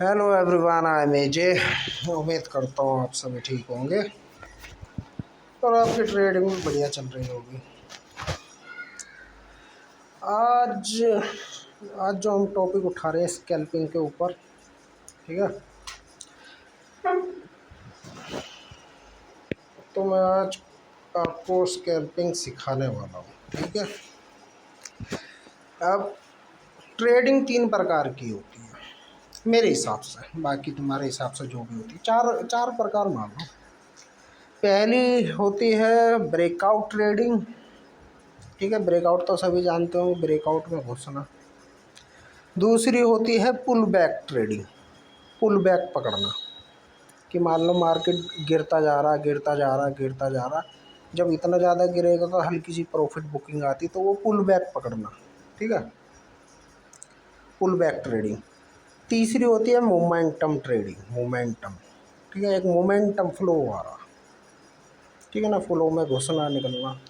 Hello everyone, I am एजे। उम्मीद करता हूँ आप सभी ठीक होंगे और आपकी ट्रेडिंग भी बढ़िया चल रही होगी। आज आज जो हम टॉपिक उठा रहे हैं स्कैल्पिंग के ऊपर, ठीक है। तो मैं आज आपको स्कैल्पिंग सिखाने वाला हूँ, ठीक है। अब ट्रेडिंग 3 प्रकार की होती है मेरे हिसाब से, बाकी तुम्हारे हिसाब से जो भी होती है, चार चार प्रकार मान लो। पहली होती है ब्रेकआउट ट्रेडिंग, ठीक है। ब्रेकआउट तो सभी जानते हो, ब्रेकआउट में घुसना। दूसरी होती है pull back trading, pull back पकड़ना, कि मान लो मार्केट गिरता जा रहा गिरता जा रहा गिरता जा रहा, जब इतना ज़्यादा गिरेगा तो हल्की सी प्रॉफिट बुकिंग आती, तो वो पुल बैक पकड़ना, ठीक है, पुल बैक ट्रेडिंग। तीसरी होती है मोमेंटम ट्रेडिंग, मोमेंटम, ठीक है, एक मोमेंटम फ्लो आ रहा, ठीक है ना, फ्लो में घुसना निकलना।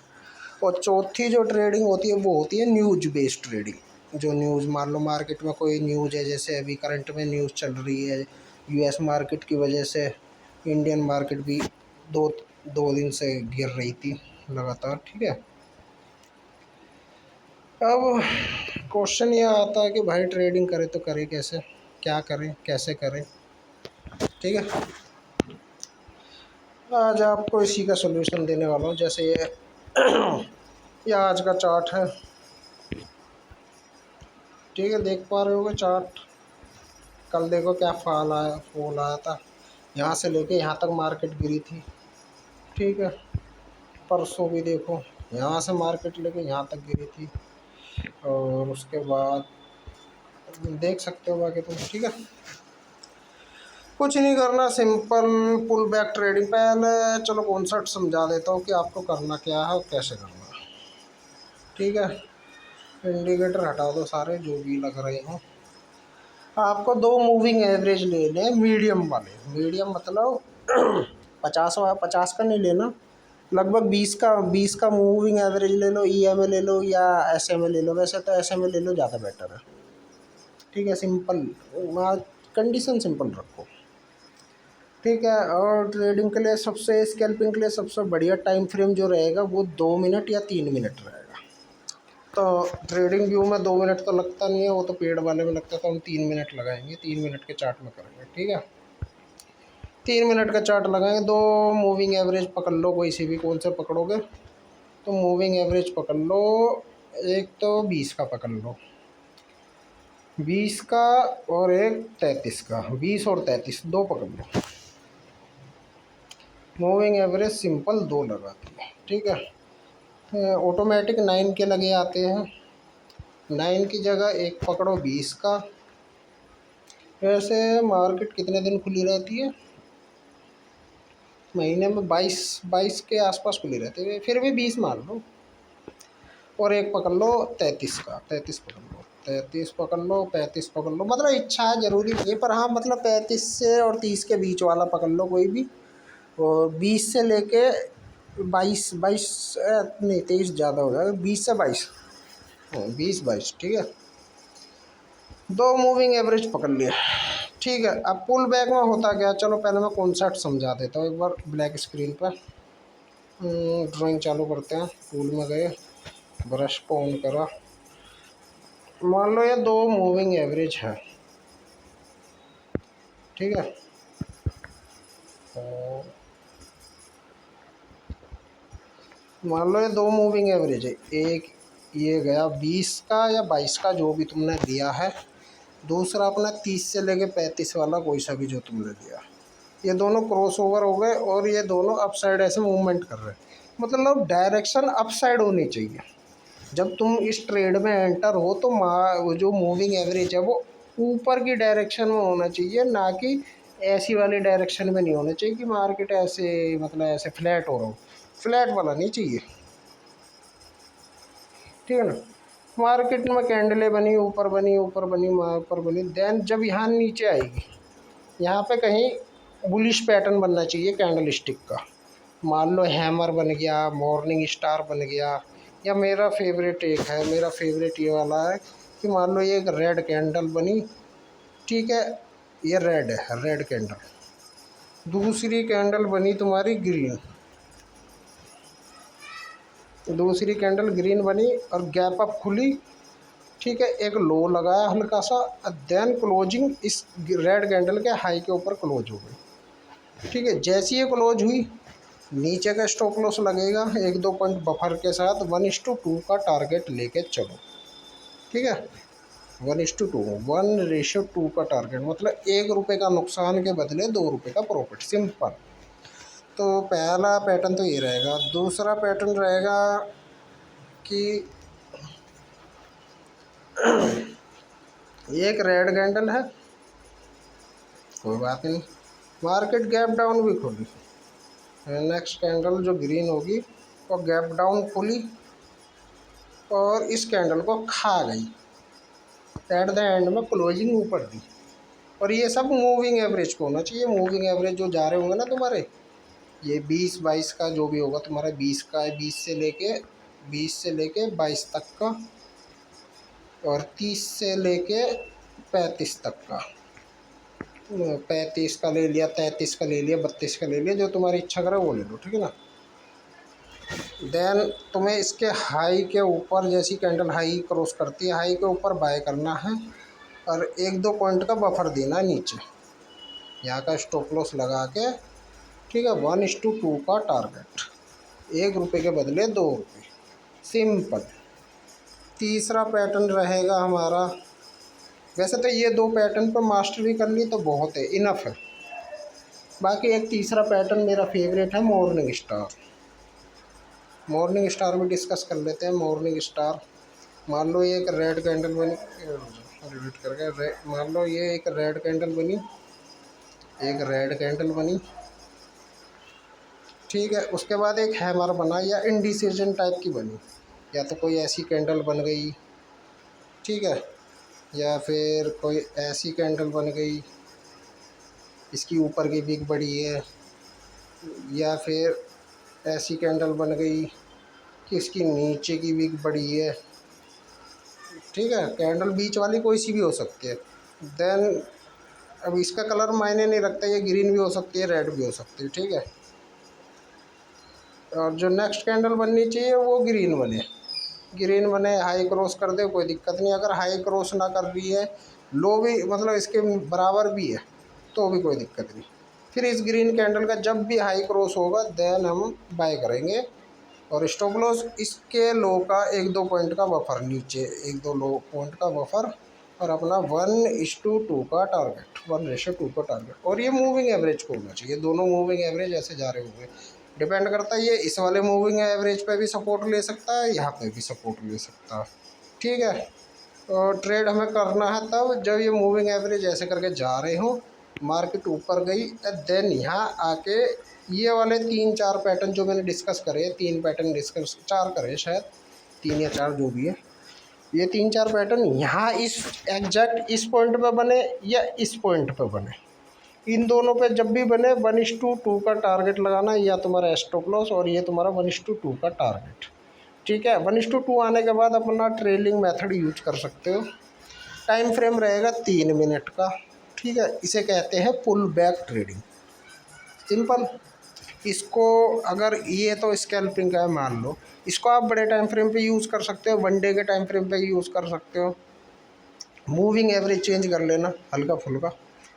और चौथी जो ट्रेडिंग होती है वो होती है न्यूज बेस्ड ट्रेडिंग, जो न्यूज़, मान लो मार्केट में कोई न्यूज़ है, जैसे अभी करंट में न्यूज़ चल रही है यूएस मार्केट की वजह से इंडियन मार्केट भी दो दो दिन से गिर रही थी लगातार, ठीक है। अब क्वेश्चन ये आता है कि भाई ट्रेडिंग करें तो करें कैसे, क्या करें, कैसे करें, ठीक है। आज आपको इसी का सोल्यूशन देने वाला हूँ। जैसे ये आज का चार्ट है, ठीक है, देख पा रहे होगे चार्ट। कल देखो क्या फॉल आया था, यहाँ से लेके यहाँ तक मार्केट गिरी थी, ठीक है। परसों भी देखो यहाँ से मार्केट लेके यहाँ तक गिरी थी, और उसके बाद देख सकते हो बाकी तुम, ठीक है। कुछ नहीं करना, सिंपल पुल बैक ट्रेडिंग। पहले चलो कॉन्सेप्ट समझा देता हूँ कि आपको करना क्या है और कैसे करना है, ठीक है। इंडिकेटर हटा दो सारे जो भी लग रहे हों। आपको दो मूविंग एवरेज लेने हैं, मीडियम वाले। मीडियम मतलब 50 का नहीं लेना, लगभग 20 का मूविंग एवरेज ले लो, ईएमए ले लो या एसएमए ले लो। वैसे तो एसएमए ले लो, ज़्यादा बेटर है, ठीक है। सिंपल कंडीशन सिंपल रखो, ठीक है। और ट्रेडिंग के लिए सबसे, स्कैल्पिंग के लिए सबसे बढ़िया टाइम फ्रेम जो रहेगा वो 2 मिनट या 3 मिनट रहेगा। तो ट्रेडिंग व्यू में 2 मिनट तो लगता नहीं है, वो तो पेड़ वाले में लगता है, तो हम 3 मिनट लगाएंगे, 3 मिनट के चार्ट में करेंगे, ठीक है। 3 मिनट का चार्ट लगाएंगे। दो मूविंग एवरेज पकड़ लो, कोई सी भी, कौन से पकड़ोगे तो मूविंग एवरेज पकड़ लो। एक तो 20 का पकड़ लो, 20 का, और एक 33 का। 20 और 33 दो पकड़ लो। मूविंग एवरेज सिंपल दो लगाती है, ठीक है। ऑटोमेटिक 9 के लगे आते हैं, 9 की जगह एक पकड़ो 20 का। वैसे मार्केट कितने दिन खुली रहती है महीने में? 22 के आसपास खुली रहती है, फिर भी 20 मान लो। और एक पकड़ लो 33 का, 33 पकड़ लो, 33 पकड़ लो, 35 पकड़ लो। मतलब इच्छा है, जरूरी नहीं है, पर हाँ मतलब 35 से और 30 के बीच वाला पकड़ लो कोई भी। और 20 से लेके 22 नहीं 23 ज़्यादा हो जाएगा, 20 से 22, 20-22, ठीक है। दो मूविंग एवरेज पकड़ लिया, ठीक है। अब पुल बैक में होता क्या, चलो पहले मैं कॉन्सेप्ट समझा देता हूँ एक बार। ब्लैक स्क्रीन पर ड्राइंग चालू करते हैं। टूल में गए, ब्रश को ऑन करा। मान लो ये दो मूविंग एवरेज है, ठीक है। और मान लो ये दो मूविंग एवरेज है, एक ये गया 20 का या 22 का, जो भी तुमने दिया है। दूसरा अपना 30 से लेके 35 वाला, कोई सा भी जो तुमने दिया। ये दोनों क्रॉस ओवर हो गए और ये दोनों अप साइड ऐसे मूवमेंट कर रहे हैं, मतलब डायरेक्शन अप साइड होनी चाहिए। जब तुम इस ट्रेड में एंटर हो तो वो जो मूविंग एवरेज है वो ऊपर की डायरेक्शन में होना चाहिए, ना कि ऐसी वाली डायरेक्शन में नहीं होना चाहिए कि मार्केट ऐसे, मतलब ऐसे फ्लैट हो रहा हो। फ्लैट वाला नहीं चाहिए, ठीक है ना। मार्केट में कैंडलें बनी, ऊपर बनी, ऊपर बनी, ऊपर बनी, देन जब यहाँ नीचे आएगी, यहाँ पे कहीं बुलिश पैटर्न बनना चाहिए कैंडल स्टिक का। मान लो हैमर बन गया, मॉर्निंग स्टार बन गया, या मेरा फेवरेट एक है, मेरा फेवरेट ये वाला है कि मान लो ये एक रेड कैंडल बनी, ठीक है। ये रेड है, रेड कैंडल। दूसरी कैंडल बनी तुम्हारी ग्रीन, दूसरी कैंडल ग्रीन बनी और गैप अप खुली, ठीक है, एक लो लगाया हल्का सा, देन क्लोजिंग इस रेड कैंडल के हाई के ऊपर क्लोज हो गई, ठीक है। जैसी ये क्लोज हुई, नीचे का स्टॉप लॉस लगेगा, 1-2 पॉइंट बफर के साथ 1:2 का टारगेट लेके चलो, ठीक है। 1:2, 1:2 का टारगेट, मतलब 1 रुपये का नुकसान के बदले 2 रुपये का प्रॉफिट, सिंपल। तो पहला पैटर्न तो ये रहेगा। दूसरा पैटर्न रहेगा कि एक रेड कैंडल है, कोई बात नहीं, मार्केट गैप डाउन भी खुली, नेक्स्ट कैंडल जो ग्रीन होगी वो गैप डाउन खुली और इस कैंडल को खा गई, एट द एंड में क्लोजिंग ऊपर दी। और ये सब मूविंग एवरेज को होना चाहिए। मूविंग एवरेज जो जा रहे होंगे ना तुम्हारे, ये 20-22 का जो भी होगा तुम्हारा, 20 का है, 20 से लेके 22 तक का, और 30 से लेके 35 तक का, 35 का ले लिया, 33 का ले लिया, 32 का ले लिया, जो तुम्हारी इच्छा करे वो ले लो, ठीक है ना। देन तुम्हें इसके हाई के ऊपर, जैसी कैंडल हाई क्रॉस करती है, हाई के ऊपर बाय करना है और 1-2 पॉइंट का बफर देना है नीचे, यहाँ का स्टॉप लॉस लगा के, ठीक है। 1:2 का टारगेट, 1 रुपये के बदले 2 रुपये, सिंपल। तीसरा पैटर्न रहेगा हमारा, वैसे तो ये 2 पैटर्न पर मास्टरी कर ली तो बहुत है, इनफ है। बाकी एक तीसरा पैटर्न मेरा फेवरेट है, मॉर्निंग स्टार। मॉर्निंग स्टार भी डिस्कस कर लेते हैं। मॉर्निंग स्टार, मान लो ये एक रेड कैंडल बनी, रिपीट करके, मान लो ये एक रेड कैंडल बनी, एक रेड कैंडल बनी, ठीक है। उसके बाद एक हैमर बना या इंडिसीजन टाइप की बनी, या तो कोई ऐसी कैंडल बन गई, ठीक है, या फिर कोई ऐसी कैंडल बन गई, इसकी ऊपर की बिग बड़ी है, या फिर ऐसी कैंडल बन गई कि इसकी नीचे की बिग बड़ी है, ठीक है। कैंडल बीच वाली कोई सी भी हो सकती है। देन अब इसका कलर मायने नहीं रखता, ये ग्रीन भी हो सकती है, रेड भी हो सकती है, ठीक है। और जो नेक्स्ट कैंडल बननी चाहिए वो ग्रीन बने, ग्रीन बने, हाई क्रॉस कर दे, कोई दिक्कत नहीं। अगर हाई क्रॉस ना कर रही है, लो भी मतलब इसके बराबर भी है, तो भी कोई दिक्कत नहीं। फिर इस ग्रीन कैंडल का जब भी हाई क्रॉस होगा देन हम बाय करेंगे, और स्टॉप लॉस इसके लो का 1-2 पॉइंट का बफर नीचे, 1-2 लो पॉइंट का बफर, और अपना 1:2 का टारगेट, 1:2 का टारगेट। और ये मूविंग एवरेज को होना चाहिए, दोनों मूविंग एवरेज ऐसे जा रहे होंगे। डिपेंड करता है, ये इस वाले मूविंग एवरेज पे भी सपोर्ट ले सकता है, यहाँ पे भी सपोर्ट ले सकता है, ठीक है। और ट्रेड हमें करना है तब जब ये मूविंग एवरेज ऐसे करके जा रहे हो, मार्केट ऊपर गई, देन यहाँ आके ये वाले 3-4 पैटर्न जो मैंने डिस्कस करे, 3 पैटर्न डिस्कस, 4 करे शायद, 3 या 4 जो भी है, ये 3-4 पैटर्न यहाँ इस एग्जैक्ट इस पॉइंट पे बने या इस पॉइंट पे बने, इन दोनों पे जब भी बने 1:2 का टारगेट लगाना, या तुम्हारा स्टॉप लॉस, और ये तुम्हारा 1:2 का टारगेट, ठीक है। 1:2 आने के बाद अपना ट्रेलिंग मेथड यूज कर सकते हो। टाइम फ्रेम रहेगा 3 मिनट का, ठीक है। इसे कहते हैं पुल बैक ट्रेडिंग, सिंपल। इसको अगर ये तो स्कैल्पिंग का है मान लो, इसको आप बड़े टाइम फ्रेम पे यूज़ कर सकते हो, 1 डे के टाइम फ्रेम पे यूज़ कर सकते हो। मूविंग एवरेज चेंज कर लेना हल्का फुल्का,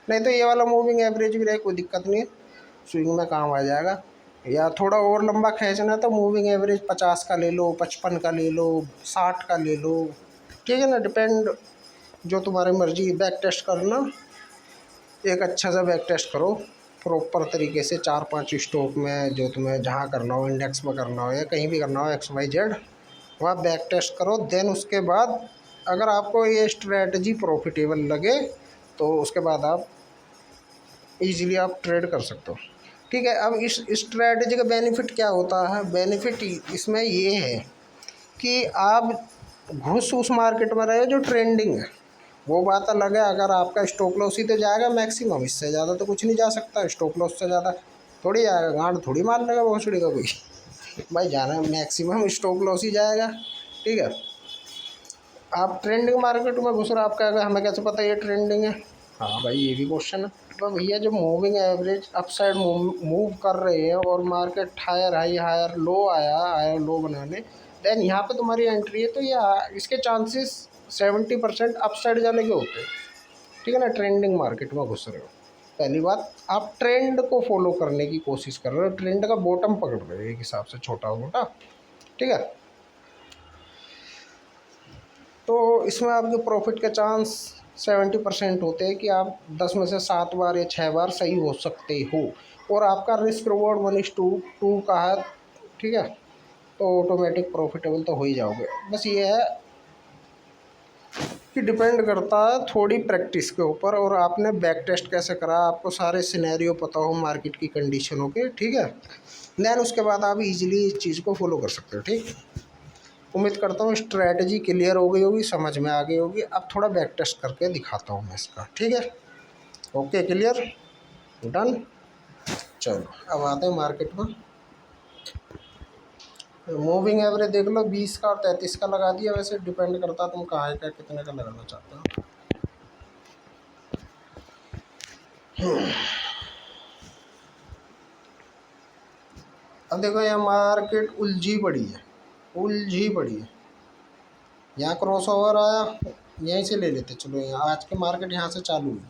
नहीं तो ये वाला मूविंग एवरेज भी रहे, कोई दिक्कत नहीं है, स्विंग में काम आ जाएगा। या थोड़ा और लंबा खींचना है तो मूविंग एवरेज 50 का ले लो, 55 का ले लो, 60 का ले लो, ठीक है ना, डिपेंड, जो तुम्हारी मर्जी। बैक टेस्ट करना, एक अच्छा सा बैक टेस्ट करो प्रॉपर तरीके से, 4-5 स्टॉक में, जो तुम्हें जहाँ करना हो, इंडेक्स में करना हो या कहीं भी करना हो, XYZ, वहाँ बैक टेस्ट करो। देन उसके बाद अगर आपको ये स्ट्रेटजी प्रॉफिटेबल लगे तो उसके बाद आप इजीली आप ट्रेड कर सकते हो, ठीक है। अब इस स्ट्रेटजी का बेनिफिट क्या होता है? बेनिफिट इसमें ये है कि आप घुस उस मार्केट में रहे जो ट्रेंडिंग है, वो बात अलग है। अगर आपका स्टॉप लॉस ही तो जाएगा मैक्सिमम, इससे ज़्यादा तो कुछ नहीं जा सकता। स्टॉप लॉस से ज़्यादा थोड़ी जाएगा, गांड थोड़ी मार लेगा भोसड़ी का कोई भाई, जाना मैक्सिमम स्टॉप लॉस ही जाएगा, ठीक है। आप ट्रेंडिंग मार्केट में घुस रहे, आप कहेगा हमें कैसे पता ये ट्रेंडिंग है? हाँ भाई, ये भी क्वेश्चन है। तो भैया जब मूविंग एवरेज अपसाइड मूव कर रहे हैं और market higher high higher low आया, हायर लो बनाने, देन यहाँ पे तुम्हारी एंट्री है, तो ये इसके चांसेस 70% अपसाइड जाने के होते हैं। ठीक है ना, ट्रेंडिंग मार्केट में घुस रहे हो। पहली बात, आप ट्रेंड को फॉलो करने की कोशिश कर रहे हो, ट्रेंड का बॉटम पकड़ रहे हो एक हिसाब से, छोटा मोटा। ठीक है, तो इसमें आपके प्रॉफिट के चांस 70% होते हैं कि आप 10 में से 7 बार या 6 बार सही हो सकते हो, और आपका रिस्क रिवॉर्ड 1:2 का है। ठीक है, तो ऑटोमेटिक प्रॉफिटेबल तो हो ही जाओगे। बस ये है कि डिपेंड करता है थोड़ी प्रैक्टिस के ऊपर, और आपने बैक टेस्ट कैसे करा, आपको सारे सिनेरियो पता हो मार्केट की कंडीशनों के। ठीक है, देन उसके बाद आप इजीली इस चीज़ को फॉलो कर सकते हो। ठीक, उम्मीद करता हूँ स्ट्रैटेजी क्लियर हो गई होगी, समझ में आ गई होगी। अब थोड़ा बैक टेस्ट करके दिखाता हूँ मैं इसका। ठीक है, ओके, क्लियर, डन। चलो अब आते हैं मार्केट में। मूविंग एवरेज देख लो, 20 का और 33 का लगा दिया। वैसे डिपेंड करता तुम कहाँ का कितने का लगाना चाहते हो। अब देखो, यहाँ मार्केट उलझी पड़ी है, उलझी पड़ी है। यहाँ क्रॉस ओवर आया, यहीं से ले लेते। चलो, यहाँ आज की मार्केट यहाँ से चालू हुई,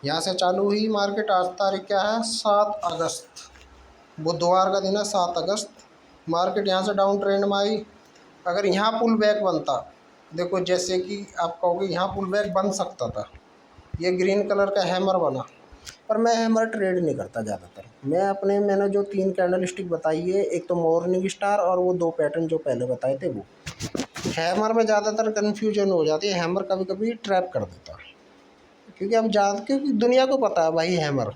यहाँ से चालू हुई मार्केट। आज तारीख क्या है, 7 अगस्त, बुधवार का दिन है, 7 अगस्त। मार्केट यहाँ से डाउन ट्रेंड में आई। अगर यहाँ पुल बैक बनता, देखो जैसे कि आप कहोगे यहाँ पुल बैक बन सकता था, ये ग्रीन कलर का हैमर बना, पर मैं हैमर ट्रेड नहीं करता ज़्यादातर। मैंने जो 3 कैंडल स्टिक बताई है, एक तो मॉर्निंग स्टार और वो 2 पैटर्न जो पहले बताए थे, वो हैमर में ज़्यादातर कन्फ्यूजन हो जाती है। हैमर कभी कभी ट्रैप कर देता है, क्योंकि दुनिया को पता है भाई, हैमर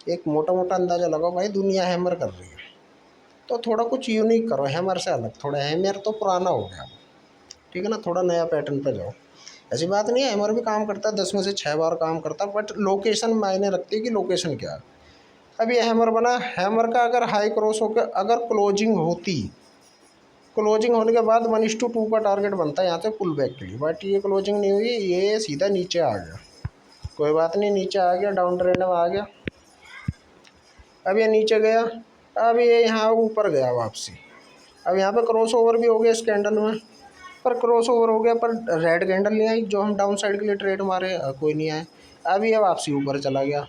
एक मोटा मोटा अंदाज़ा लगाओ भाई, दुनिया हैमर कर रही है, तो थोड़ा कुछ यूनिक करो, हैमर से अलग थोड़ा। हैमर तो पुराना हो गया, ठीक है ना, थोड़ा नया पैटर्न पे जाओ। ऐसी बात नहीं है, हैमर भी काम करता है, 10 में से 6 बार काम करता है, बट लोकेशन मायने रखती है कि लोकेशन क्या है। अब ये हैमर बना, हैमर का अगर हाई क्रॉस होकर अगर क्लोजिंग होती, क्लोजिंग होने के बाद 1:2 का टारगेट बनता है यहाँ से पुल बैक के लिए, बट ये क्लोजिंग नहीं हुई, ये सीधा नीचे आ गया। कोई बात नहीं, नीचे आ गया, डाउन ट्रेंड में आ गया। अब ये नीचे गया, अब ये यहाँ ऊपर गया वापसी। अब यहाँ पे क्रॉस ओवर भी हो गया इस कैंडल में, पर क्रॉस ओवर हो गया, पर रेड कैंडल नहीं आई जो हम डाउन साइड के लिए ट्रेड मारे, कोई नहीं आया। अब ये वापसी ऊपर चला गया,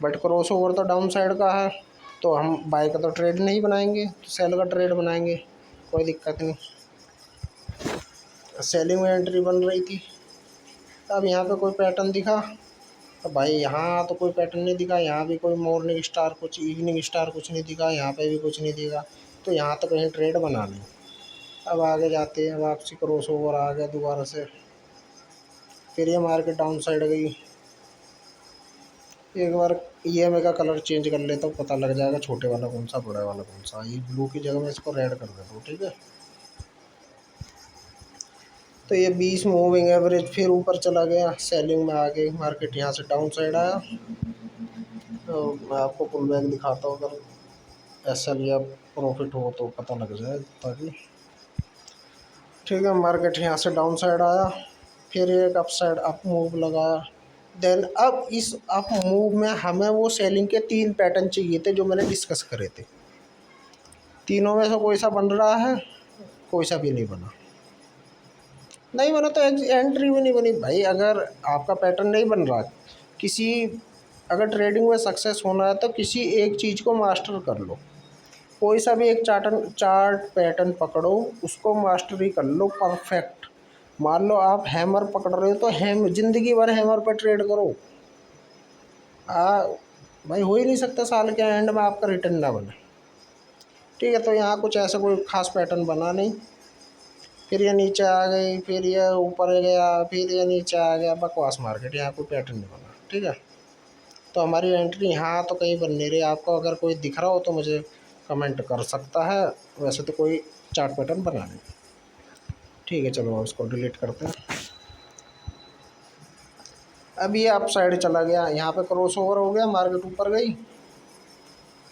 बट क्रॉस ओवर तो डाउन साइड का है, तो हम बाय का तो ट्रेड नहीं बनाएंगे, तो सेल का ट्रेड बनाएंगे, कोई दिक्कत नहीं। सेलिंग में एंट्री बन रही थी। अब यहाँ पे कोई पैटर्न दिखा, तो भाई यहाँ तो कोई पैटर्न नहीं दिखा, यहाँ भी कोई मॉर्निंग स्टार कुछ, इवनिंग स्टार कुछ नहीं दिखा, यहाँ पे भी कुछ नहीं दिखा, तो यहाँ तो कहीं ट्रेड बना नहीं। अब आगे जाते हैं, वापसी क्रॉस ओवर आ गया दोबारा से, फिर ये मार्केट डाउन साइड गई। एक बार EMA का कलर चेंज कर लेता हूँ, पता लग जाएगा छोटे वाला कौन सा, बड़ा वाला कौन सा। ये ब्लू की जगह में इसको रेड कर देता हूँ, ठीक है। तो ये 20 मूविंग एवरेज फिर ऊपर चला गया, सेलिंग में आ गई मार्केट, यहाँ से डाउन साइड आया। तो मैं आपको पुल बैक दिखाता हूँ, अगर SL या प्रॉफिट हो तो पता लग जाए ताकि। ठीक है, मार्केट यहाँ से डाउन साइड आया, फिर एक अप साइड अप मूव लगाया। देन अब इस अप मूव में हमें वो सेलिंग के 3 पैटर्न चाहिए थे जो मैंने डिस्कस करे थे। तीनों में से कोई सा बन रहा है, कोई सा भी नहीं बना। नहीं बना तो एंट्री भी नहीं बनी भाई। अगर आपका पैटर्न नहीं बन रहा, किसी अगर ट्रेडिंग में सक्सेस होना है तो किसी एक चीज़ को मास्टर कर लो। कोई सा भी एक चार्ट पैटर्न पकड़ो, उसको मास्टरी कर लो परफेक्ट। मान लो आप हैमर पकड़ रहे हो, तो ज़िंदगी भर हैमर पर ट्रेड करो। भाई हो ही नहीं सकता साल के एंड में आपका रिटर्न ना बने। ठीक है, तो यहाँ कुछ ऐसा कोई खास पैटर्न बना नहीं। फिर ये नीचे आ गई, फिर ये ऊपर गया, फिर ये नीचे आ गया, बकवास मार्केट, यहाँ कोई पैटर्न नहीं बना। ठीक है, तो हमारी एंट्री यहाँ तो कहीं बन नहीं रही। आपको अगर कोई दिख रहा हो तो मुझे कमेंट कर सकता है, वैसे तो कोई चार्ट पैटर्न बना नहीं। ठीक है, चलो अब इसको डिलीट करते हैं। अब ये अप साइड चला गया, यहाँ पे क्रॉस ओवर हो गया, मार्केट ऊपर गई,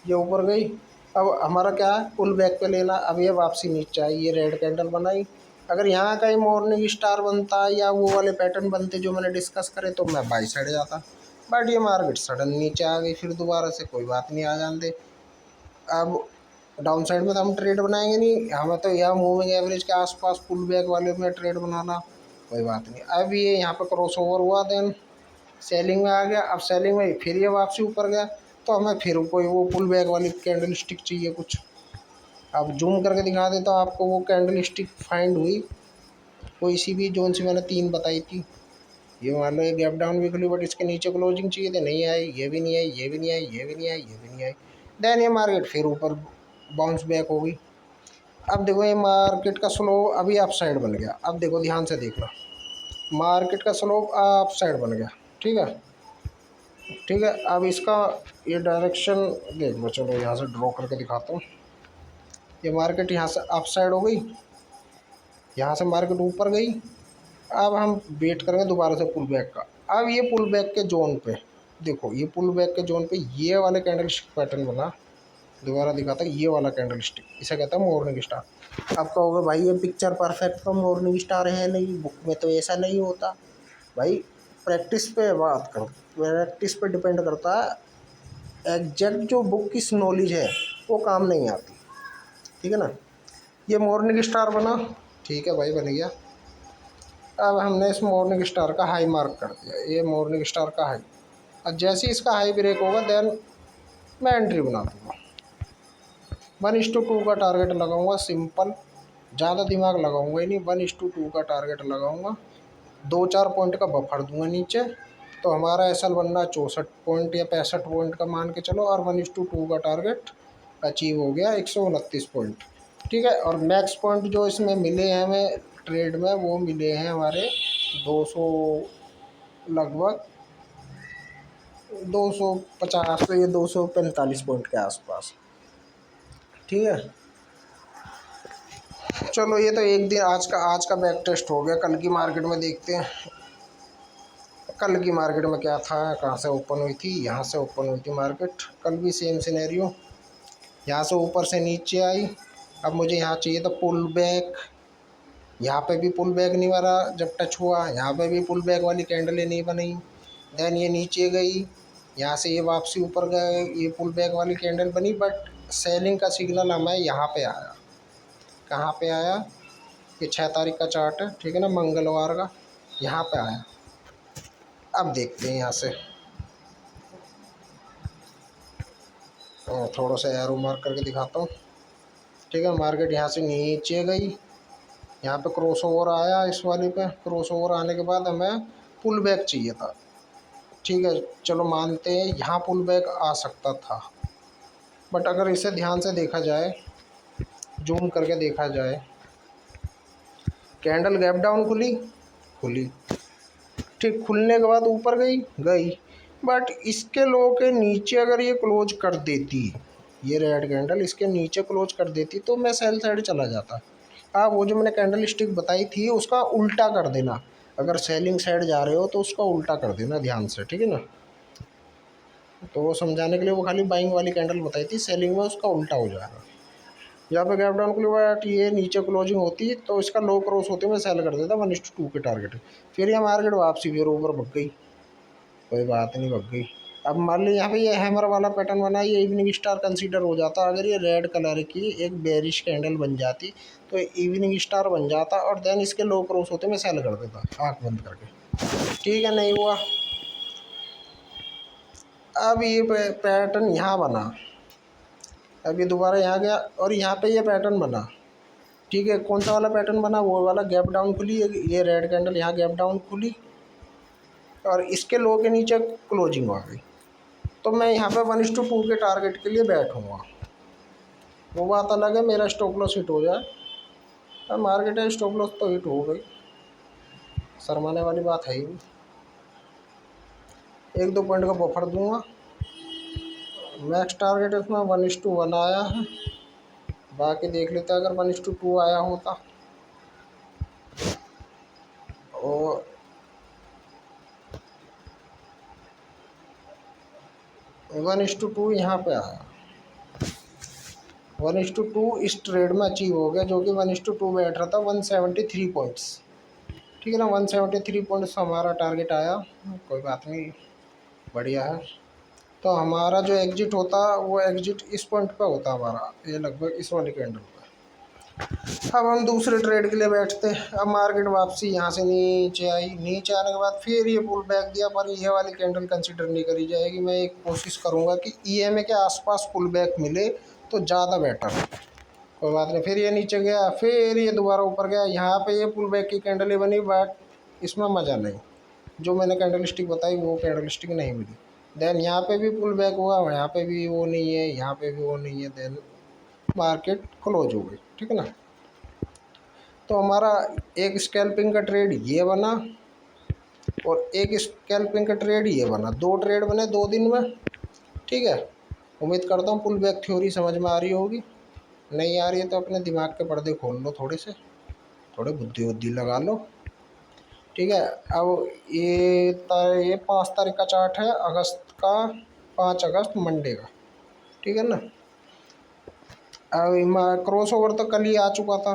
ये ऊपर गई। अब हमारा क्या है, पुल बैक पे लेना। अब ये वापसी नीचे आई, ये रेड कैंडल बनाई, अगर यहाँ का ही मॉर्निंग स्टार बनता या वो वाले पैटर्न बनते जो मैंने डिस्कस करे तो मैं बाई साइड जाता, बट ये मार्केट सडन नीचे आ गई, फिर दोबारा से कोई बात नहीं, आ जान दे। अब डाउन साइड में तो हम ट्रेड बनाएंगे नहीं, हमें तो यहाँ मूविंग एवरेज के आसपास पुल बैक वाले में ट्रेड बनाना, कोई बात नहीं। अब ये यहाँ पे क्रॉस ओवर हुआ, देन सेलिंग में आ गया। अब सेलिंग में फिर ये वापसी ऊपर गया, तो हमें फिर कोई वो पुल बैक वाली कैंडल स्टिक चाहिए कुछ। अब जूम करके दिखा देता हूँ आपको, वो कैंडल स्टिक फाइंड हुई कोई सी भी, जोन सी मैंने 3 बताई थी। ये मान लो ये गैप डाउन भी खुली, बट इसके नीचे क्लोजिंग चाहिए थी, नहीं आई, ये भी नहीं आई, ये भी नहीं आई, ये भी नहीं आई, ये भी नहीं आई। देन ये मार्केट फिर ऊपर बाउंस बैक हो गई। अब देखो ये मार्केट का स्लो अभी अप साइड बन गया। अब देखो ध्यान से देखना, मार्केट का स्लोप अप साइड बन गया, ठीक है, ठीक है। अब इसका ये डायरेक्शन देख लो, चलो यहाँ से ड्रॉ करके दिखाता हूँ। ये मार्केट यहाँ से अप साइड हो गई, यहाँ से मार्केट ऊपर गई। अब हम वेट करेंगे दोबारा से पुल बैक का। अब ये पुल बैक के जोन पे देखो, ये पुल बैक के जोन पे ये वाले कैंडल स्टिक पैटर्न बना, दोबारा दिखाता है, ये वाला कैंडल स्टिक, इसे कहता है मॉर्निंग स्टार। अब कहोगे भाई ये पिक्चर परफेक्ट तो मॉर्निंग स्टार है नहीं, बुक में तो ऐसा नहीं होता। भाई प्रैक्टिस पे बात करो, प्रैक्टिस पे डिपेंड करता है। एग्जैक्ट जो बुक की नॉलेज है वो काम नहीं आती, ठीक है ना। ये मॉर्निंग स्टार बना, ठीक है भाई, बन गया। अब हमने इस मॉर्निंग स्टार का हाई मार्क कर दिया, ये मॉर्निंग स्टार का हाई। अब जैसे ही इसका हाई ब्रेक होगा देन मैं एंट्री बना दूँगा। 1:2 का टारगेट लगाऊंगा, सिंपल, ज़्यादा दिमाग लगाऊंगा ही नहीं। 1:2 का टारगेट लगाऊंगा, 2-4 पॉइंट का बफर दूंगा नीचे, तो हमारा एसएल बनना 64 पॉइंट या 65 पॉइंट का मान के चलो, और 1:2 का टारगेट अचीव हो गया 129 पॉइंट, ठीक है। और मैक्स पॉइंट जो इसमें मिले हैं हमें ट्रेड में, वो मिले हैं हमारे 200, लगभग 250 से ये 245 पॉइंट के आसपास, ठीक है। चलो ये तो एक दिन आज का बैक टेस्ट हो गया। कल की मार्केट में देखते हैं, कल की मार्केट में क्या था, कहाँ से ओपन हुई थी, यहाँ से ओपन हुई थी मार्केट। कल भी सेम सिनेरियो, यहाँ से ऊपर से नीचे आई। अब मुझे यहाँ चाहिए था पुल बैक, यहाँ पे भी पुल बैक नहीं बना, जब टच हुआ यहाँ पे भी पुल बैक वाली कैंडलें नहीं बनी। देन ये नीचे गई, यहाँ से ये वापसी ऊपर गए, ये पुल बैक वाली कैंडल बनी, बट सेलिंग का सिग्नल हमें यहाँ पे आया। कहाँ पे आया, ये 6 तारीख का चार्ट है, ठीक है ना, मंगलवार का, यहाँ पे आया। अब देखते हैं यहाँ से, थोड़ा सा एरो मार्क करके दिखाता हूँ, ठीक है। मार्केट यहाँ से नीचे गई, यहाँ पे क्रॉस ओवर आया, इस वाले पे क्रॉस ओवर आने के बाद हमें पुल बैक चाहिए था, ठीक है। चलो मानते हैं यहाँ पुल बैक आ सकता था, बट अगर इसे ध्यान से देखा जाए, जूम करके देखा जाए, कैंडल गैप डाउन खुली, खुली, ठीक, खुलने के बाद ऊपर गई, गई, बट इसके लो के नीचे अगर ये क्लोज कर देती, ये रेड कैंडल इसके नीचे क्लोज कर देती, तो मैं सेल साइड चला जाता। आप वो जो मैंने कैंडल स्टिक बताई थी उसका उल्टा कर देना, अगर सेलिंग साइड जा रहे हो तो उसका उल्टा कर देना ध्यान से, ठीक है ना। तो वो समझाने के लिए वो खाली बाइंग वाली कैंडल बताई थी, सेलिंग में उसका उल्टा हो जाएगा। यहाँ पे गैप डाउन के लिए ये नीचे क्लोजिंग होती तो इसका लो क्रॉस होते मैं सेल कर देता 1:2 के टारगेट। फिर ये मार्केट वापसी फिर ऊपर भग गई, कोई बात नहीं, भग गई। अब मान ली यहाँ पे ये हैमर वाला पैटर्न बना, ये इवनिंग स्टार कंसीडर हो जाता। अगर ये रेड कलर की एक बेरिश कैंडल बन जाती तो इवनिंग स्टार बन जाता, और देन इसके लो क्रॉस होते मैं सेल कर देता आँख बंद करके, ठीक है। नहीं हुआ। अब ये पैटर्न यहाँ बना, अब ये दोबारा यहाँ गया और यहाँ पे ये पैटर्न बना, ठीक है। कौन सा वाला पैटर्न बना, वो वाला गैप डाउन खुली, ये रेड कैंडल यहाँ गैप डाउन खुली और इसके लो के नीचे क्लोजिंग आ गई, तो मैं यहाँ पे 1:2 के टारगेट के लिए बैठूँगा। वो बात अलग है मेरा स्टॉप लॉस हिट हो जाए, अब मार्केट है स्टॉप लॉस तो हिट हो गई, शर्माने वाली बात है ही। 1-2 पॉइंट का बफर दूंगा। मैक्स टारगेट इसमें 1:1 आया है, बाकी देख लेते अगर 1:2 आया होता। और 1:2 यहाँ पे आया, 1:2 इस ट्रेड में अचीव हो गया, जो कि 1:2 बैठ रहा था 173 पॉइंट्स। ठीक है ना, 173 पॉइंट्स हमारा टारगेट आया, कोई बात नहीं, बढ़िया है। तो हमारा जो एग्जिट होता वो एग्जिट इस पॉइंट पे होता हमारा, ये लगभग इस वाले कैंडल पे। अब हम दूसरे ट्रेड के लिए बैठते हैं। अब मार्केट वापसी यहाँ से नीचे आई, नीचे आने के बाद फिर ये पुल बैक दिया, पर ये वाली कैंडल कंसिडर नहीं करी जाएगी। मैं एक कोशिश करूँगा कि ईएमए के आसपास पुल बैक मिले तो ज़्यादा बेटर है। कोई बात नहीं, फिर ये नीचे गया, फिर ये दोबारा ऊपर गया। यहाँ पे ये पुल बैक की कैंडल बनी, बट इसमें मज़ा नहीं, जो मैंने कैंडल स्टिक बताई वो कैंडल स्टिक नहीं मिली। देन यहाँ पे भी पुल बैक हुआ, यहाँ पे भी वो नहीं है, यहाँ पे भी वो नहीं है, देन मार्केट क्लोज हो गई। ठीक है ना, तो हमारा एक स्कैल्पिंग का ट्रेड ये बना और एक स्कैल्पिंग का ट्रेड ये बना, 2 ट्रेड बने 2 दिन में। ठीक है, उम्मीद करता हूँ पुल बैक थ्योरी समझ में आ रही होगी। नहीं आ रही है तो अपने दिमाग के पर्दे खोल लो, थोड़े से, थोड़े बुद्धि वुद्धि लगा लो। ठीक है, अब ये 5 तारीख का चार्ट है, अगस्त का, 5 अगस्त मंडे का। ठीक है ना, अब क्रॉस ओवर तो कल ही आ चुका था।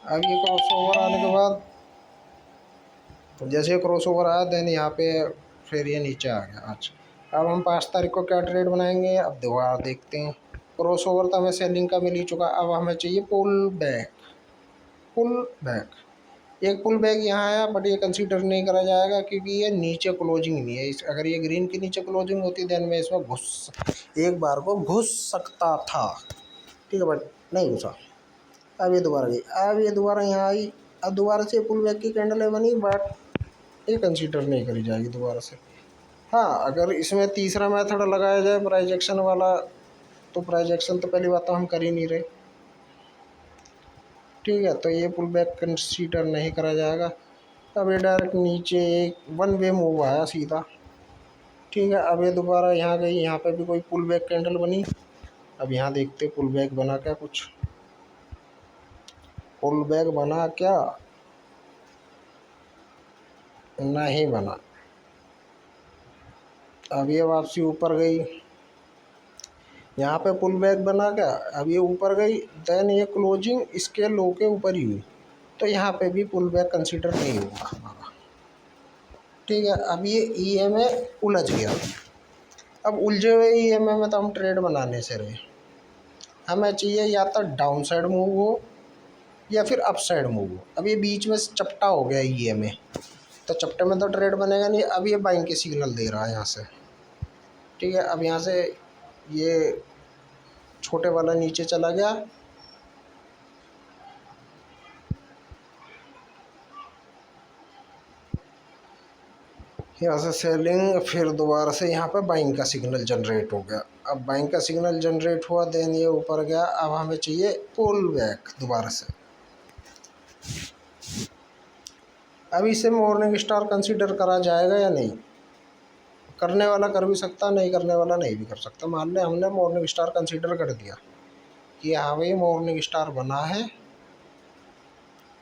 अब ये क्रॉस ओवर आने के बाद, जैसे क्रॉस ओवर आया देन यहाँ पे फिर ये नीचे आ गया। अच्छा, अब हम 5 तारीख को क्या ट्रेड बनाएंगे, अब दोबारा देखते हैं। क्रॉस ओवर तो हमें सेलिंग का मिल ही चुका, अब हमें चाहिए पुल बैक। पुल बैक, एक पुल बैक यहाँ आया, बट ये कंसीडर नहीं करा जाएगा क्योंकि ये नीचे क्लोजिंग नहीं है। अगर ये ग्रीन के नीचे क्लोजिंग होती देन मैं इसमें एक बार को घुस सकता था। ठीक है, बट नहीं घुसा। अब ये दोबारा गई, अब ये दोबारा यहाँ आई, अब दोबारा से पुल बैक की कैंडल है बनी, बट ये कंसीडर नहीं करी जाएगी दोबारा से। हाँ, अगर इसमें तीसरा मेथड लगाया जाए प्राइस एक्शन वाला, तो प्राइस एक्शन तो पहली बात तो हम कर ही नहीं रहे। ठीक है, तो ये पुल बैक कंसीडर नहीं करा जाएगा। अब ये डायरेक्ट नीचे एक वन वे मूव आया सीधा। ठीक है, अब ये दोबारा यहाँ गई, यहाँ पे भी कोई पुल बैक कैंडल बनी। अब यहाँ देखते पुल बैक बना क्या, कुछ पुल बैक बना क्या, नहीं बना। अब ये वापसी ऊपर गई, यहाँ पे पुल बैक बना क्या, अब ये ऊपर गई, देन ये क्लोजिंग इसके लो के ऊपर ही हुई, तो यहाँ पे भी पुल बैक कंसीडर नहीं होगा हमारा। ठीक है, अब ये ईएमए उलझ गया। अब उलझे हुए ईएमए में तो हम ट्रेड बनाने से रहे, हमें चाहिए या तो डाउन साइड मूव हो या फिर अप साइड मूव हो। अब ये बीच में चपटा हो गया ईएमए, तो चपटे में तो ट्रेड बनेगा नहीं। अब ये बाइंग के सिग्नल दे रहा है यहाँ से। ठीक है, अब यहाँ से ये छोटे वाला नीचे चला गया, यहाँ से सेलिंग, फिर दोबारा से यहाँ पे बाइंग का सिग्नल जनरेट हो गया। अब बाइंग का सिग्नल जनरेट हुआ, देन ये ऊपर गया। अब हमें चाहिए पुल बैक दोबारा से। अब इसे मॉर्निंग स्टार कंसीडर करा जाएगा या नहीं, करने वाला कर भी सकता, नहीं करने वाला नहीं भी कर सकता। मान लें हमने मॉर्निंग स्टार कंसीडर कर दिया कि हाँ भाई मॉर्निंग स्टार बना है,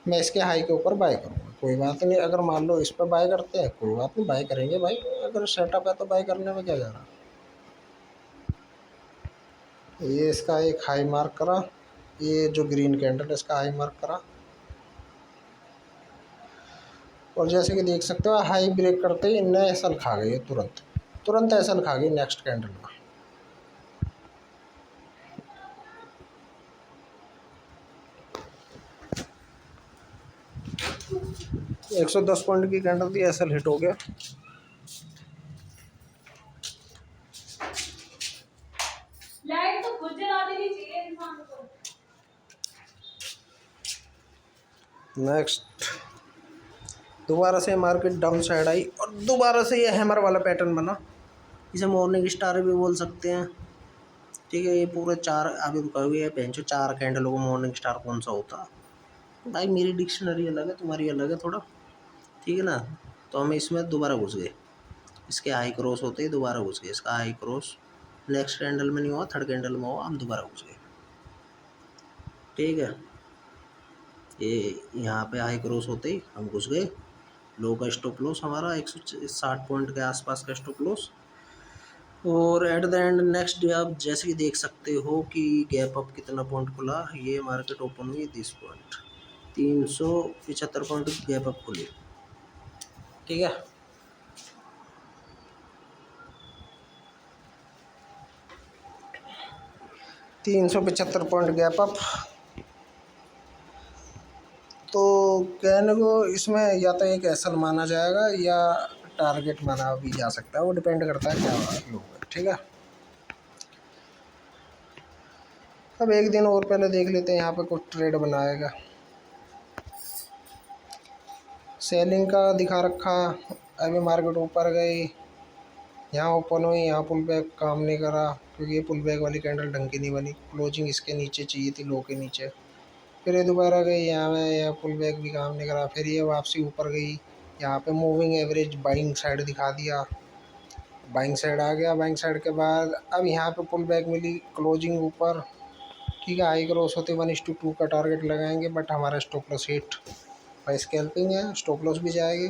मैं इसके हाई के ऊपर बाय करूँगा, कोई बात नहीं। अगर मान लो इस पर बाय करते हैं, कोई बात नहीं, बाय करेंगे भाई, अगर सेटअप है तो बाय करने में क्या जा रहा। ये इसका एक हाई मार्क करा, ये जो ग्रीन कैंडल इसका हाई मार्क करा, और जैसे कि देख सकते हो हाई ब्रेक करते ही इनने एसल खा गई, तुरंत तुरंत एसल खा गई नेक्स्ट कैंडल में। 110 पॉइंट की कैंडल थी, एसल हिट हो गया। लाइट तो खुद जला देनी चाहिए इंसान को। नेक्स्ट दोबारा से मार्केट डाउन साइड आई और दोबारा से ये हैमर वाला पैटर्न बना, इसे मॉर्निंग स्टार भी बोल सकते हैं। ठीक है, ये पूरे 4, अभी रुका हुआ है पेंचो, 4 कैंडलों को मॉर्निंग स्टार कौन सा होता भाई, मेरी डिक्शनरी अलग है, तुम्हारी अलग है थोड़ा। ठीक है ना, तो हम इसमें दोबारा घुस गए, इसके हाई क्रॉस होते ही दोबारा घुस गए, इसका हाई क्रॉस नेक्स्ट कैंडल में नहीं हुआ, थर्ड कैंडल में हुआ, हम दोबारा घुस गए। ठीक है, ये यहाँ पे हाई क्रॉस होते ही हम घुस गए। लो का स्टॉप लॉस हमारा 160 पॉइंट के आसपास का स्टॉप लॉस, और at the end next day आप जैसे ही देख सकते हो कि गैप अप कितना पॉइंट खुला, ये मार्केट ओपन हुई this point 375 point gap up खुली। ठीक है, 375 पॉइंट गैप अप। तो कहने को इसमें या तो एक एसल माना जाएगा या टारगेट माना भी जा सकता है, वो डिपेंड करता है क्या लोग। ठीक है, अब एक दिन और पहले देख लेते हैं यहाँ पे कुछ ट्रेड बनाएगा। सेलिंग का दिखा रखा, अभी मार्केट ऊपर गई, यहाँ ओपन हुई, यहाँ पुल बैक काम नहीं करा क्योंकि ये पुल बैक वाली कैंडल ढंग की नहीं बनी, क्लोजिंग इसके नीचे चाहिए थी, लो के नीचे। फिर ये दोबारा गई यहाँ में, यह पुल बैक भी काम नहीं करा, फिर ये वापसी ऊपर गई, यहाँ पे मूविंग एवरेज बाइंग साइड दिखा दिया, बाइंग साइड आ गया। बाइंग साइड के बाद अब यहाँ पे पुल बैक मिली, क्लोजिंग ऊपर। ठीक है, हाई क्रॉस होते 1:2 का टारगेट लगाएंगे, बट हमारा स्टॉप लॉस हिट भाई, स्कैल्पिंग है, स्टॉप लॉस भी जाएगी।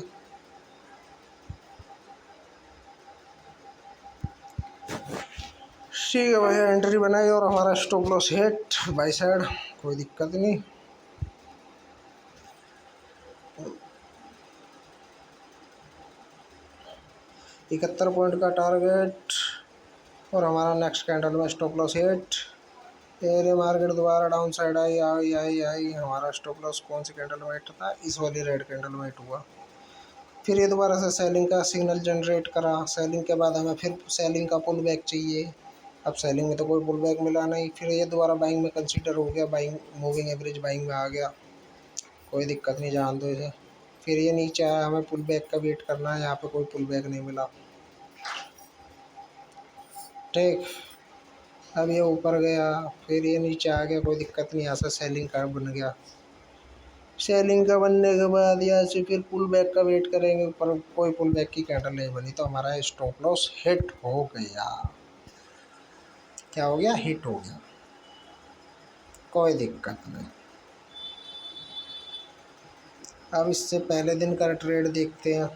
ठीक है भाई, एंट्री बनाई और हमारा stop loss hit by side, कोई दिक्कत नहीं। इकहत्तर पॉइंट का टारगेट और हमारा नेक्स्ट कैंडल में स्टॉप लॉस हिट। फिर मार्केट दोबारा डाउन साइड आई आई आई आई, हमारा स्टॉप लॉस कौन सी कैंडल में हिट था, इस वाली रेड कैंडल में हिट हुआ। फिर ये दोबारा से सेलिंग का सिग्नल जनरेट करा, सेलिंग के बाद हमें फिर सेलिंग का पुल बैक चाहिए। अब सेलिंग में तो कोई पुल बैक मिला नहीं, फिर ये दोबारा बाइंग में कंसीडर हो गया, बाइंग मूविंग एवरेज बाइंग में आ गया, कोई दिक्कत नहीं, जान दो इसे। फिर ये नीचे आया, हमें पुल बैक का वेट करना है, यहाँ पे कोई पुल बैक नहीं मिला। ठीक, अब ये ऊपर गया, फिर ये नीचे आ गया, कोई दिक्कत नहीं, यहाँ से सेलिंग का बन गया। सेलिंग का बनने के बाद यहाँ से फिर पुल बैक का वेट करेंगे, पर कोई पुल बैक की कैंडल नहीं बनी, तो हमारा स्टॉप लॉस हिट हो गया। क्या हो गया? हिट हो गया, कोई दिक्कत नहीं। अब इससे पहले दिन का ट्रेड देखते हैं।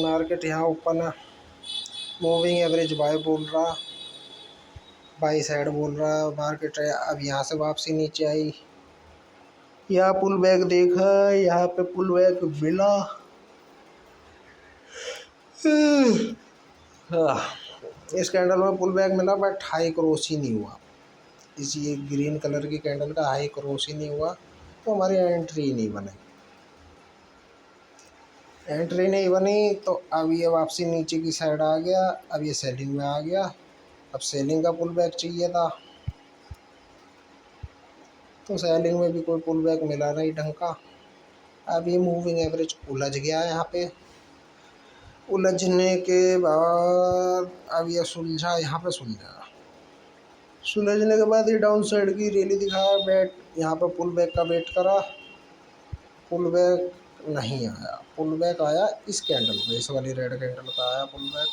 मार्केट यहाँ ओपन है, मूविंग एवरेज बाय बोल रहा, बाई साइड बोल रहा मार्केट है। अब यहाँ से वापसी नीचे आई, यहाँ पुल बैक देखा, यहाँ पे पुल बैक मिला। इस कैंडल में पुल बैक मिला, बट हाई क्रॉस ही नहीं हुआ, इसी ग्रीन कलर की कैंडल का हाई क्रॉस ही नहीं हुआ, तो हमारी एंट्री ही नहीं बनी। एंट्री नहीं बनी तो अब ये वापसी नीचे की साइड आ गया, अब ये सेलिंग में आ गया। अब सेलिंग का पुल बैक चाहिए था, तो सेलिंग में भी कोई पुल बैक मिला नहीं ढंग का। अब ये मूविंग एवरेज उलझ गया है यहाँ पे, उलझने के बाद अब ये सुलझा, यहाँ पे सुलझा, सुलझने के बाद ये डाउन साइड की रैली दिखाया, बैट यहाँ पे पुल बैक का वेट करा, पुल बैक नहीं आया। पुल बैक आया इस कैंडल पे, इस वाली रेड कैंडल का आया पुल बैक,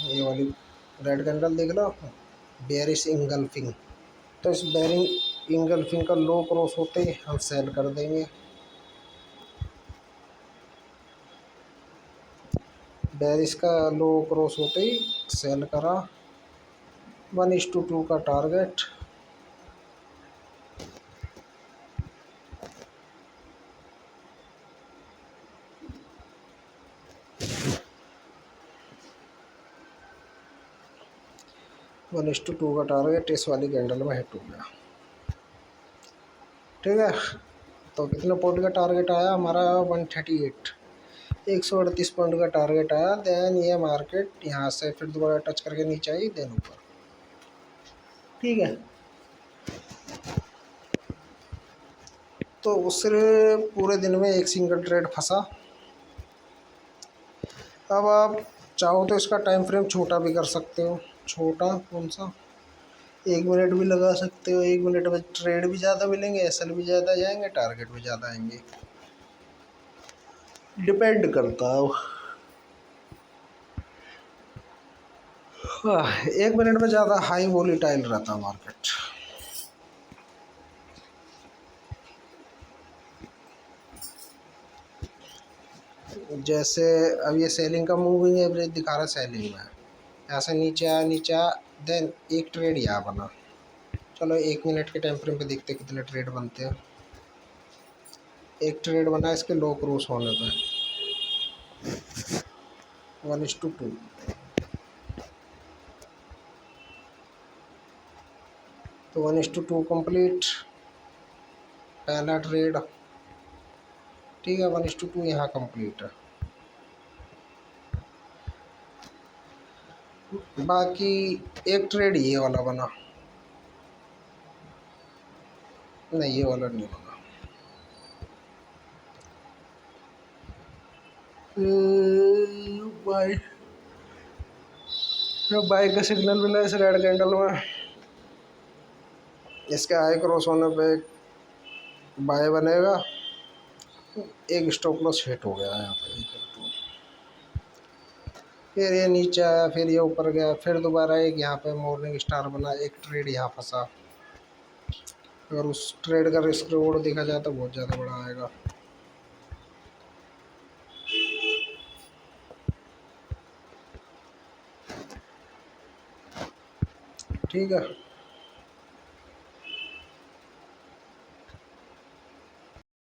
ये वाली रेड कैंडल देख लो, बेयरिश इंगल्फिंग। तो इस बेरिंग इंगल्फिंग का लो क्रॉस होते ही हम सेल कर देंगे। बेरिश का लो क्रॉस होते ही सेल करा, 1:2 का टारगेट। वन इस टू टू का टारगेट इस वाली कैंडल में हिट हो गया। ठीक है, तो कितने पॉइंट का टारगेट आया हमारा? 138, 138 पॉइंट का टारगेट आया। देन ये मार्केट यहाँ से फिर दोबारा टच करके नीचे आई, देन ऊपर। ठीक है, तो उससे पूरे दिन में एक सिंगल ट्रेड फंसा। अब आप चाहो तो इसका टाइम फ्रेम छोटा भी कर सकते हो। छोटा कौन सा? 1 मिनट भी लगा सकते हो, 1 मिनट में ट्रेड भी ज़्यादा मिलेंगे, एसएल भी ज़्यादा जाएंगे, टारगेट भी ज़्यादा आएंगे, डिपेंड करता है। 1 मिनट में ज़्यादा हाई वोलेटाइल रहता मार्केट। जैसे अब ये सेलिंग का मूविंग एवरेज दिखा रहा है, सेलिंग में ऐसे नीचे आया, देन एक ट्रेड यहाँ बना। चलो 1 मिनट के टाइम फ्रेम पे देखते हैं कितने ट्रेड बनते हैं। एक ट्रेड बना इसके लो क्रॉस होने पे 1:2। तो 1:2 कंप्लीट पहला ट्रेड। ठीक है, 1:2 यहाँ कंप्लीट है। बाकी एक ट्रेड ये वाला बना, नहीं ये वाला नहीं बना। बाई बाई का सिग्नल मिला इस रेड कैंडल में, इसके हाई क्रॉस होने पे बाय बनेगा। एक स्टॉप लॉस हिट हो गया यहाँ पे, फिर ये नीचे आया, फिर ये ऊपर गया, फिर दोबारा एक यहाँ पे मॉर्निंग स्टार बना, एक ट्रेड यहाँ फंसा। अगर उस ट्रेड का रिस्क रिवॉर्ड देखा जाए तो बहुत ज़्यादा बड़ा आएगा। ठीक है।